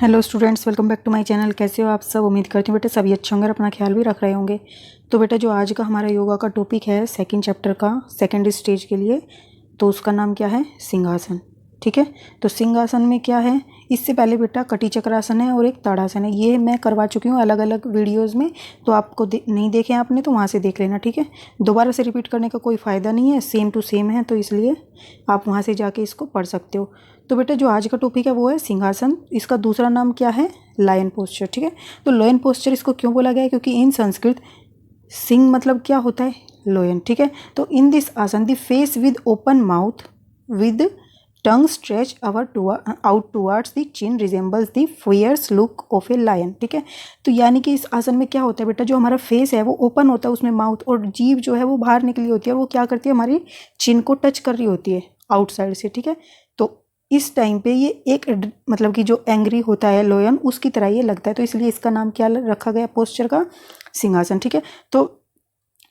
Hello students, welcome back to my channel. कैसे हो आप सब? उम्मीद करती हूँ बेटा सभी अच्छे होंगे और अपना ख्याल भी रख रहे होंगे। तो बेटा जो आज का हमारा योगा का टॉपिक है सेकंड चैप्टर का सेकंड स्टेज के लिए, तो उसका नाम क्या है? सिंहासन। ठीक है, तो सिंहासन में क्या है? इससे पहले बेटा कटी चक्रासन है और एक ताड़ासन है। ये मैं करवा चुकी हूँ अलग अलग वीडियोज़ में, तो आपको नहीं देखे आपने तो वहाँ से देख लेना। ठीक है, दोबारा से रिपीट करने का कोई फ़ायदा नहीं है, सेम टू सेम है, तो इसलिए आप वहाँ से जाके इसको पढ़ सकते हो। तो बेटा जो आज का टॉपिक है वो है सिंहासन। इसका दूसरा नाम क्या है? Lion posture. ठीक है, तो लायन पोस्चर इसको क्यों बोला गया है? क्योंकि इन संस्कृत सिंह मतलब क्या होता है? लोयन। ठीक है, तो in this asana the face with open mouth with tongue stretch out towards the chin resembles the fierce look of a lion. ठीक है, तो यानी कि इस आसन में क्या होता है बेटा, जो हमारा फेस है वो ओपन होता है, उसमें माउथ और जीभ जो है वो बाहर निकली होती है और वो क्या करती है, हमारी चिन को टच कर रही होती है आउटसाइड से। ठीक है, तो इस टाइम पे ये एक मतलब कि जो एंग्री होता है लोयन, उसकी तरह ये लगता है, तो इसलिए इसका नाम क्या रखा गया पोस्चर का? सिंहासन। ठीक है, तो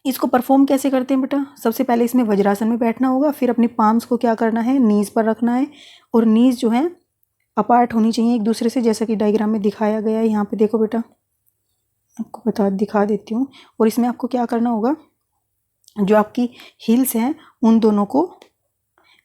इसको परफॉर्म कैसे करते हैं बेटा? सबसे पहले इसमें वज्रासन में बैठना होगा, फिर अपनी पाम्स को क्या करना है? नीज पर रखना है, और नीज जो है अपार्ट होनी चाहिए एक दूसरे से, जैसा कि डायग्राम में दिखाया गया है। यहाँ पे देखो बेटा, आपको दिखा देती हूँ। और इसमें आपको क्या करना होगा, जो आपकी हील्स हैं उन दोनों को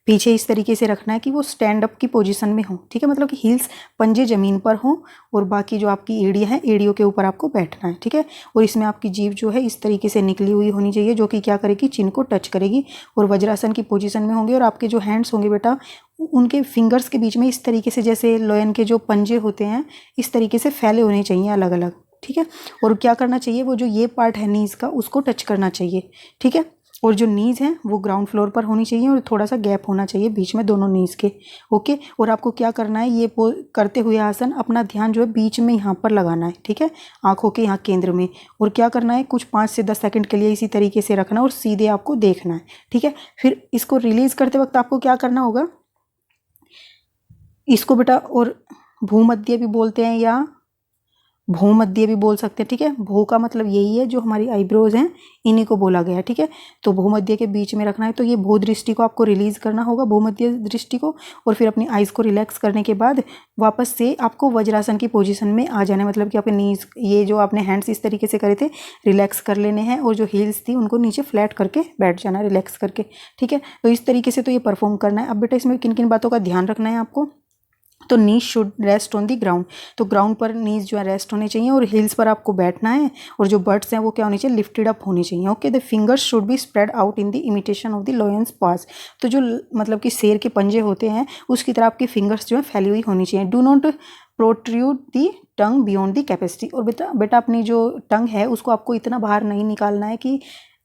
पीछे इस तरीके से रखना है कि वो स्टैंड अप की पोजीशन में हो। ठीक है, मतलब कि हील्स पंजे ज़मीन पर हो और बाकी जो आपकी एड़ियाँ हैं एड़ियों के ऊपर आपको बैठना है। ठीक है, और इसमें आपकी जीभ जो है इस तरीके से निकली हुई होनी चाहिए, जो कि क्या करेगी? चिन को टच करेगी, और वज्रासन की पोजीशन में होंगे। और आपके जो हैंड्स होंगे बेटा, उनके फिंगर्स के बीच में इस तरीके से, जैसे लोयन के जो पंजे होते हैं इस तरीके से फैले होने चाहिए अलग अलग। ठीक है, और क्या करना चाहिए, वो जो ये पार्ट है नीज का उसको टच करना चाहिए। ठीक है, और जो नीज है वो ग्राउंड फ्लोर पर होनी चाहिए और थोड़ा सा गैप होना चाहिए बीच में दोनों नीज के। ओके, और आपको क्या करना है, ये करते हुए आसन अपना ध्यान जो है बीच में यहाँ पर लगाना है। ठीक है, आंखों के यहाँ केंद्र में, और क्या करना है, कुछ 5 से 10 सेकंड के लिए इसी तरीके से रखना और सीधे आपको देखना है। ठीक है, फिर इसको रिलीज करते वक्त आपको क्या करना होगा, इसको बेटा और भूमध्य भी बोलते हैं या भूमध्य भी बोल सकते हैं। ठीक है, भू का मतलब यही है, जो हमारी आईब्रोज हैं इन्हीं को बोला गया है। ठीक है, तो भूमध्य के बीच में रखना है। तो ये भू दृष्टि को आपको रिलीज करना होगा, भूमध्य दृष्टि को, और फिर अपनी आइज को रिलैक्स करने के बाद वापस से आपको वज्रासन की पोजीशन में आ जाना है। मतलब कि आपके नीज, ये जो आपने हैंड्स इस तरीके से करे थे, रिलैक्स कर लेने हैं, और जो हील्स थी उनको नीचे फ्लैट करके बैठ जाना रिलैक्स करके। ठीक है, तो इस तरीके से तो ये परफॉर्म करना है। अब बेटा इसमें किन किन बातों का ध्यान रखना है आपको? तो knees should rest on the ground, तो ग्राउंड पर नीज जो है रेस्ट होने चाहिए, और हिल्स पर आपको बैठना है, और जो बट्स हैं वो क्या होनी चाहिए? लिफ्टेड अप होनी चाहिए। Okay, the fingers should be spread out in the imitation of the lion's paws, तो जो मतलब कि शेर के पंजे होते हैं उसकी तरह आपकी फिंगर्स जो है फैली हुई होनी चाहिए। Do not protrude the tongue beyond the capacity, और बेटा अपनी जो टंग है उसको आपको इतना बाहर नहीं निकालना है कि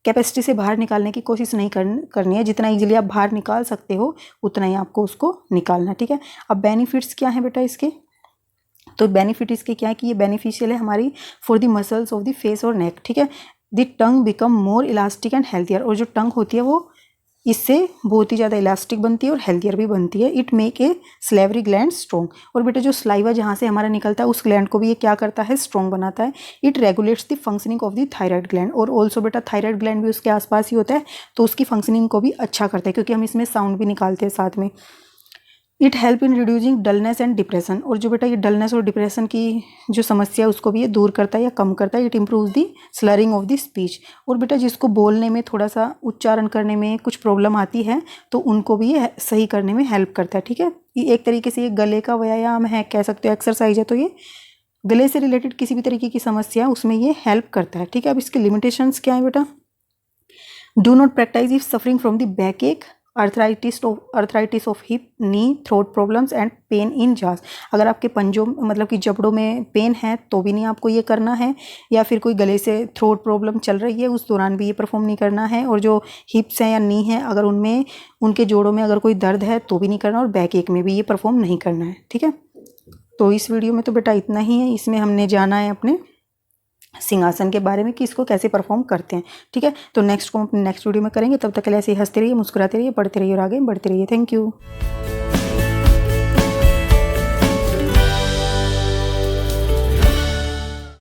कैपेसिटी से बाहर निकालने की कोशिश नहीं करनी है। जितना इजीली आप बाहर निकाल सकते हो उतना ही आपको उसको निकालना है। ठीक है, अब बेनिफिट्स क्या है बेटा इसके? तो बेनिफिट इसके क्या है कि ये बेनिफिशियल है हमारी for the muscles of the face और नेक। ठीक है, the tongue become more elastic and healthier, और जो टंग होती है वो इससे बहुत ही ज़्यादा इलास्टिक बनती है और हेल्थियर भी बनती है। It make a salivary gland strong, और बेटा जो स्लाइवा जहाँ से हमारा निकलता है उस ग्लैंड को भी ये क्या करता है? स्ट्रॉन्ग बनाता है। It regulates the functioning of the thyroid gland, और ऑल्सो बेटा थायराइड ग्लैंड भी उसके आसपास ही होता है, तो उसकी फंक्शनिंग को भी अच्छा करता है, क्योंकि हम इसमें साउंड भी निकालते हैं साथ में। It help in reducing dullness and depression, और जो बेटा ये डलनेस और डिप्रेशन की जो समस्या है उसको भी ये दूर करता है या कम करता है। It improves the slurring of the speech, और बेटा जिसको बोलने में थोड़ा सा उच्चारण करने में कुछ प्रॉब्लम आती है तो उनको भी ये सही करने में हेल्प करता है। ठीक है, ये एक तरीके से ये गले का व्यायाम है, कह सकते हो एक्सरसाइज है, तो ये गले से रिलेटेड किसी भी तरीके की समस्या उसमें ये हेल्प करता है। ठीक है, अब इसके लिमिटेशंस क्या है बेटा? Do not practice if suffering from the back ache, arthritis of hip, knee, throat problems and pain in jaws. अगर आपके पंजों मतलब कि जबड़ों में पेन है तो भी नहीं आपको ये करना है, या फिर कोई गले से थ्रोट प्रॉब्लम चल रही है उस दौरान भी ये परफॉर्म नहीं करना है, और जो हिप्स हैं या नी है अगर उनमें उनके जोड़ों में अगर कोई दर्द है तो भी नहीं करना, और बैक एक में भी ये परफॉर्म नहीं करना है। ठीक है, तो इस वीडियो में तो बेटा इतना ही है। इसमें हमने जाना है अपने सिंहासन के बारे में कि इसको कैसे परफॉर्म करते हैं। ठीक है, तो नेक्स्ट को हम अपने नेक्स्ट वीडियो में करेंगे। तब तक के लिए ऐसे ही हंसते रहिए, मुस्कुराते रहिए, पढ़ते रहिए और आगे बढ़ते रहिए। Thank you.